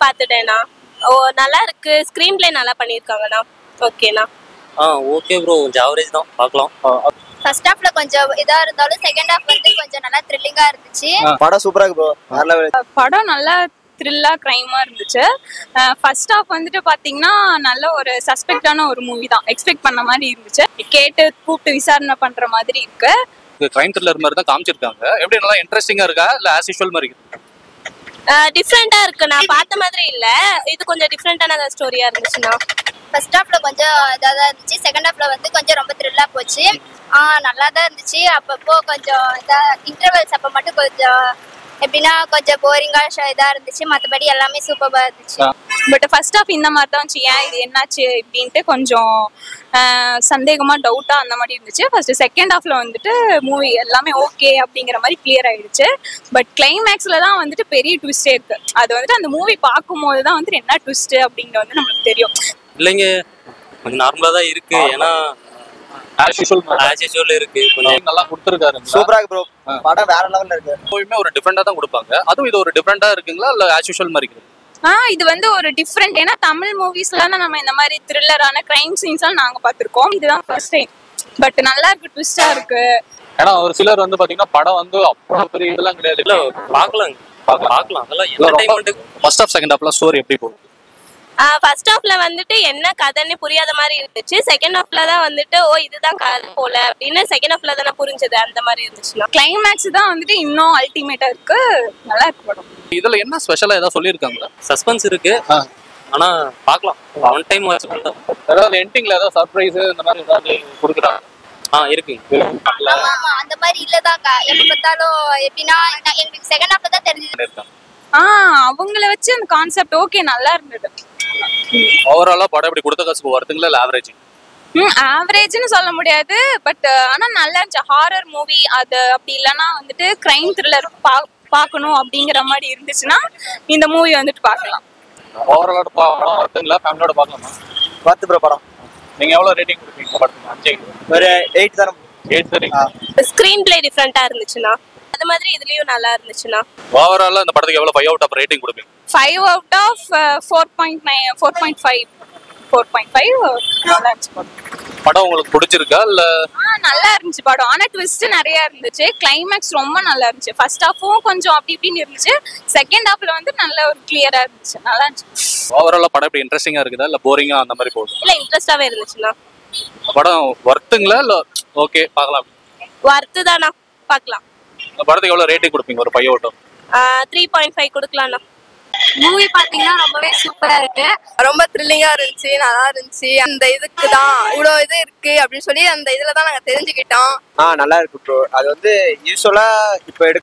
பார்த்துட்டேண்ணா. ஓ நல்லா இருக்கு. Screen play நல்லா பண்ணியிருக்காங்கண்ணா. ஓகேண்ணா. ஓகே ப்ரோ, கொஞ்சம் ஆவரேஜ் தான், பார்க்கலாம். ஃபர்ஸ்ட் ஹாஃப்ல கொஞ்சம் இதா இருந்தாலும் செகண்ட் ஹாஃப் வந்து கொஞ்சம் நல்லா த்ரில்லிங்கா இருந்துச்சு. படம் சூப்பரா இருக்கு ப்ரோ. படம் நல்லா த்ரில்லா கிரைமா இருந்துச்சு. ஃபர்ஸ்ட் ஹாஃப் வந்துட்டு பாத்தீங்கன்னா நல்ல ஒரு சஸ்பெக்டான ஒரு மூவி தான். எக்ஸ்பெக்ட் பண்ண மாதிரி இருந்துச்சு. கேட்டு கூப்பிட்டு விசாரணை பண்ற மாதிரி இருக்கு. கிரைம் த்ரில்லர் மாதிரி தான் காமிச்சிருக்காங்க. எப்படி நல்லா இன்ட்ரெஸ்டிங்கா இருக்கா இல்ல ஆஸ் யூஷுவல் மாதிரி இருக்கு? டிஃப்ரெண்டா இருக்கு. நான் பார்த்த மாதிரி இல்ல, இது கொஞ்சம் டிஃப்ரெண்டான ஸ்டோரியா இருந்துச்சுண்ணா. ஃபர்ஸ்ட் ஹாஃப்ல கொஞ்சம் இதாக தான் இருந்துச்சு. செகண்ட் ஹாஃப்ல வந்து கொஞ்சம் ரொம்ப த்ரில்லா போச்சு. நல்லா தான் இருந்துச்சு. அப்பப்போ கொஞ்சம் இன்டர்வல்ஸ் அப்போ மட்டும் கொஞ்சம் எப்படின்னா கொஞ்சம் போரிங்கா இதா இருந்துச்சு. மற்றபடி எல்லாமே சூப்பரா இருந்துச்சு. பட் ஃபர்ஸ்ட் ஹாஃப் இந்த மாதிரி தான் இருந்துச்சு. ஏன் இது என்னாச்சு அப்படின்ட்டு கொஞ்சம் சந்தேகமா டவுட்டா அந்த மாதிரி இருந்துச்சு. ஃபர்ஸ்ட் செகண்ட் ஹாஃப்ல வந்துட்டு மூவி எல்லாமே ஓகே அப்படிங்கிற மாதிரி கிளியர் ஆயிடுச்சு. பட் கிளைமேக்ஸ்ல தான் வந்துட்டு பெரிய ட்விஸ்டே இருக்கு. அது வந்துட்டு அந்த மூவி பார்க்கும்போது தான் வந்துட்டு என்ன ட்விஸ்ட் அப்படிங்கிறது வந்து நம்மளுக்கு தெரியும். இல்லைங்க, கொஞ்சம் நார்மலா தான் இருக்கு. ஏன்னா ஆஸ் யூஷுவல் இருக்கு. கொஞ்சம் நல்லா கொடுத்துருக்காரு. சூப்பரா இருக்கு ப்ரோ. படம் வேற லெவல்ல இருக்கு. எப்பவுமே ஒரு டிஃபரெண்டா தான் கொடுப்பாங்க. அதுவும் இது ஒரு டிஃபரெண்டா இருக்குங்களா இல்ல ஆஸ் யூஷுவல் மாதிரி இருக்கு? இது வந்து ஒரு டிஃப்ரெண்ட். ஏன்னா தமிழ் மூவிஸ்ல நம்ம இந்த மாதிரி த்ரில்லரான கிரைம் சீன்ஸ் எல்லாம் நாங்க பார்த்திருக்கோம். இதுதான் ஃபர்ஸ்ட் டைம். பட் நல்லா இருக்கு, ட்விஸ்டா இருக்கு. ஏன்னா ஒரு சிலர் வந்து பாத்தீங்கன்னா படம் வந்து அவ்வளவு பெரிய இதெல்லாம் கிடையாது. இல்ல பார்க்கலாம். அதெல்லாம் என்டர்டெயின்மென்ட். ஃபர்ஸ்ட் ஹாஃப் செகண்ட் ஹாஃப்ல ஸ்டோரி எப்படி போகுது? ஃபர்ஸ்ட் ஹாஃப்ல வந்துட்டு என்ன கதைன்னு புரியாத மாதிரி இருந்துச்சு. செகண்ட் ஹாஃப்ல தான் வந்துட்டு ஓ இதுதான் கதை போல அப்படின்னு செகண்ட் ஹாஃப்ல தானே புரிஞ்சது. அந்த மாதிரி இருந்துச்சுன்னா கிளைமேக்ஸ் தான் வந்துட்டு இன்னும் அல்டிமேட்டா இருக்கு. நல்லா இருக்கு படம். இதுல என்ன ஸ்பெஷலா ஏதாவது சொல்லியிருக்காங்களா? சஸ்பென்ஸ் இருக்கு. ஆனா பார்க்கலாம். ஒன் டைம் வாட்ச் பண்ணலாம். ஏதாவது எண்டிங்ல ஏதாவது சர்ப்ரைஸ் இந்த மாதிரி ஏதாவது கொடுக்குறாங்க? இருக்கு. அந்த மாதிரி இல்லதாக்கா. எப்ப பார்த்தாலும் எப்படின்னா எனக்கு செகண்ட் ஹாஃப்ல தான் தெரிஞ்சது. அவங்கள வச்சு அந்த கான்செப்ட் ஓகே நல்லா இருந்தது. ஓவராலா படம் எப்படி கொடுத்த காசுக்கு வருதுங்களா இல்ல ஆவரேஜ்? ஆவரேஜ்னு சொல்ல முடியாது. பட் ஆனா நல்லா இருந்துச்சு. ஹாரர் மூவி அது அப்படி இல்லைன்னா வந்துட்டு கிரைம் த்ரில்லர் பார்க்கணும் அப்படிங்கிற மாதிரி இருந்துச்சுன்னா இந்த மூவி வந்துட்டு பார்க்கலாம். ஓவராலா படம் வருதுங்களா? ஃபேமிலியோட பார்க்கலாமா? பார்த்து ப்ரோ படம். நீங்க எவ்வளவு ரேட்டிங் கொடுப்பீங்க படத்துக்கு? ஒரு 8 தரம். 8 தரீங்க. ஸ்கிரீன் பிளே டிஃப்ரெண்டா இருந்துச்சுண்ணா. அது மாதிரி இதுலயும் நல்லா இருந்துச்சுண்ணா. ஓவராலா இந்த படத்துக்கு எவ்வளவு 5 அவுட் ஆஃப் ரேட்டிங் கொடுப்பீங்க? 5 அவுட் ஆஃப் 4.9 4.5 நல்லா இருந்துச்சு. படம் உங்களுக்கு பிடிச்சிருக்கா இல்ல? நல்லா இருந்துச்சு படம். ஆனா ட்விஸ்ட் நிறைய இருந்துச்சு. கிளைமேக்ஸ் ரொம்ப நல்லா இருந்துச்சு. ஃபர்ஸ்ட் ஹாஃபும் கொஞ்சம் அப்படி இப்படின்னு இருந்துச்சு. செகண்ட் ஹாஃப்ல வந்து நல்ல ஒரு கிளியரா இருந்துச்சு. நல்லா இருந்துச்சு. ஓவராலா படம் எப்படி இன்ட்ரெஸ்டிங்கா இருக்குதா இல்ல போரிங்கா அந்த மாதிரி போகுது? இல்ல இன்ட்ரெஸ்டாவே இருந்துச்சுண்ணா. படம் வர்த்துங்களா இல்ல ஓகே பார்க்கலாம்? வர்த்து தானா, பார்க்கலாம். இந்த படத்துக்கு எவ்வளவு ரேட்டிங் கொடுப்பீங்க? ஒரு 5 அவுட் ஆஃப் 3.5 கொடுக்கலாம்ண்ணா. மூவி பாத்தீங்கன்னா ரொம்பவே சூப்பரா இருக்கு. ரொம்ப த்ரில்லிங்கா இருந்துச்சு. நல்லா இருந்துச்சு. அந்த இதுக்கு தான் இவ்வளவு இது இருக்கு அப்படின்னு சொல்லி அந்த இதுல தான் நாங்க தெரிஞ்சுக்கிட்டோம். நல்லா இருக்கு ப்ரோ. அது வந்து யூஸ்வலா இப்ப